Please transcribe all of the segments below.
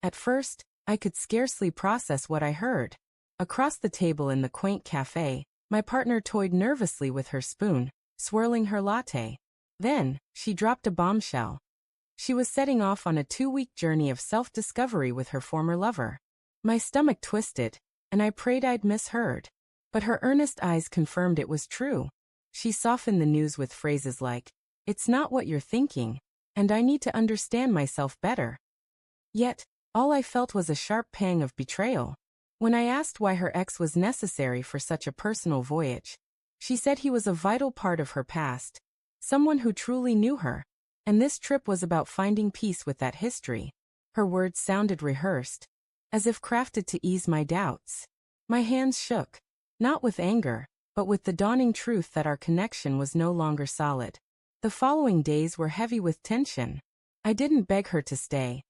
At first, I could scarcely process what I heard. Across the table in the quaint cafe, my partner toyed nervously with her spoon, swirling her latte. Then, she dropped a bombshell. She was setting off on a 2-week journey of self-discovery with her former lover. My stomach twisted, and I prayed I'd misheard. But her earnest eyes confirmed it was true. She softened the news with phrases like, "It's not what you're thinking, and I need to understand myself better." Yet, all I felt was a sharp pang of betrayal. When I asked why her ex was necessary for such a personal voyage, she said he was a vital part of her past, someone who truly knew her, and this trip was about finding peace with that history. Her words sounded rehearsed, as if crafted to ease my doubts. My hands shook, not with anger, but with the dawning truth that our connection was no longer solid. The following days were heavy with tension. I didn't beg her to stay.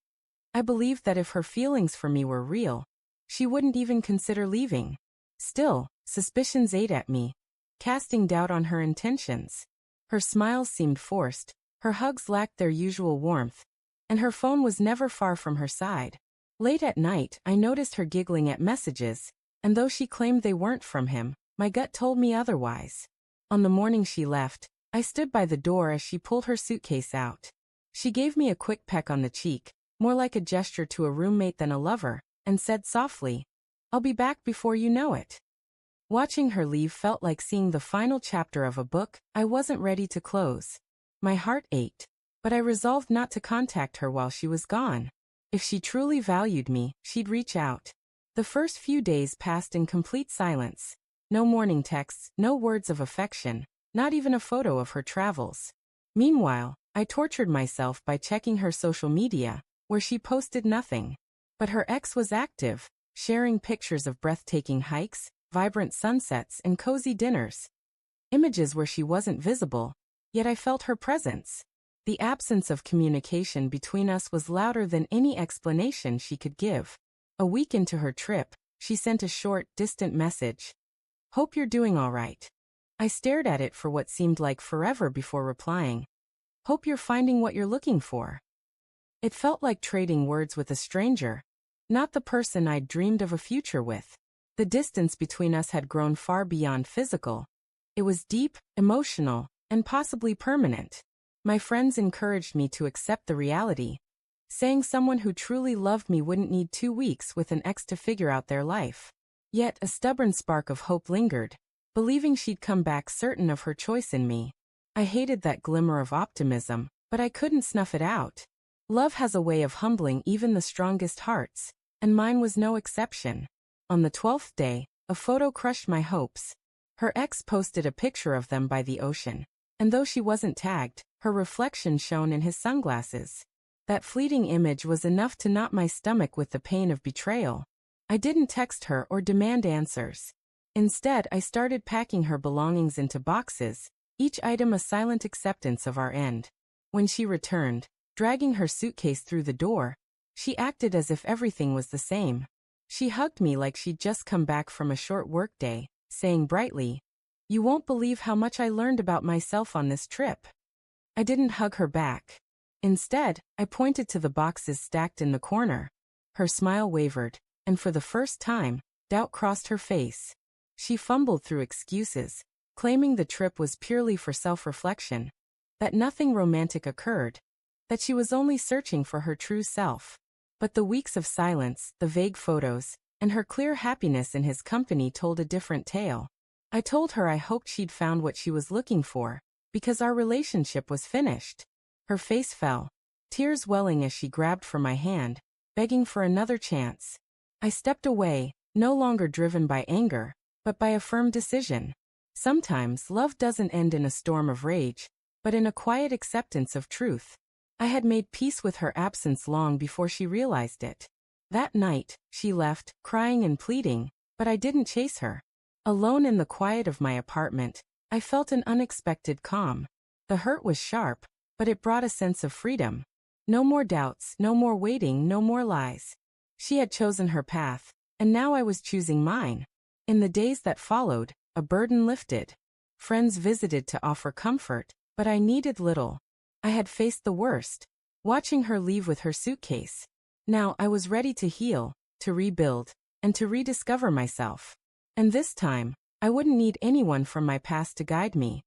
I believed that if her feelings for me were real, she wouldn't even consider leaving. Still, suspicions ate at me, casting doubt on her intentions. Her smiles seemed forced, her hugs lacked their usual warmth, and her phone was never far from her side. Late at night, I noticed her giggling at messages, and though she claimed they weren't from him, my gut told me otherwise. On the morning she left, I stood by the door as she pulled her suitcase out. She gave me a quick peck on the cheek, more like a gesture to a roommate than a lover, and said softly, "I'll be back before you know it." Watching her leave felt like seeing the final chapter of a book I wasn't ready to close. My heart ached, but I resolved not to contact her while she was gone. If she truly valued me, she'd reach out. The first few days passed in complete silence. No morning texts, no words of affection, not even a photo of her travels. Meanwhile, I tortured myself by checking her social media, where she posted nothing. But her ex was active, sharing pictures of breathtaking hikes, vibrant sunsets, and cozy dinners. Images where she wasn't visible, yet I felt her presence. The absence of communication between us was louder than any explanation she could give. A week into her trip, she sent a short, distant message. "Hope you're doing all right." I stared at it for what seemed like forever before replying. "Hope you're finding what you're looking for." It felt like trading words with a stranger, not the person I'd dreamed of a future with. The distance between us had grown far beyond physical. It was deep, emotional, and possibly permanent. My friends encouraged me to accept the reality, saying someone who truly loved me wouldn't need 2 weeks with an ex to figure out their life. Yet a stubborn spark of hope lingered, believing she'd come back certain of her choice in me. I hated that glimmer of optimism, but I couldn't snuff it out. Love has a way of humbling even the strongest hearts, and mine was no exception. On the 12th day, a photo crushed my hopes. Her ex posted a picture of them by the ocean, and though she wasn't tagged, her reflection shone in his sunglasses. That fleeting image was enough to knot my stomach with the pain of betrayal. I didn't text her or demand answers. Instead, I started packing her belongings into boxes, each item a silent acceptance of our end. When she returned, dragging her suitcase through the door, she acted as if everything was the same. She hugged me like she'd just come back from a short workday, saying brightly, "You won't believe how much I learned about myself on this trip." I didn't hug her back. Instead, I pointed to the boxes stacked in the corner. Her smile wavered, and for the first time, doubt crossed her face. She fumbled through excuses, claiming the trip was purely for self-reflection, that nothing romantic occurred, that she was only searching for her true self. But the weeks of silence, the vague photos, and her clear happiness in his company told a different tale. I told her I hoped she'd found what she was looking for, because our relationship was finished. Her face fell, tears welling as she grabbed for my hand, begging for another chance. I stepped away, no longer driven by anger, but by a firm decision. Sometimes love doesn't end in a storm of rage, but in a quiet acceptance of truth. I had made peace with her absence long before she realized it. That night, she left, crying and pleading, but I didn't chase her. Alone in the quiet of my apartment, I felt an unexpected calm. The hurt was sharp, but it brought a sense of freedom. No more doubts, no more waiting, no more lies. She had chosen her path, and now I was choosing mine. In the days that followed, a burden lifted. Friends visited to offer comfort, but I needed little. I had faced the worst, watching her leave with her suitcase. Now I was ready to heal, to rebuild, and to rediscover myself. And this time, I wouldn't need anyone from my past to guide me.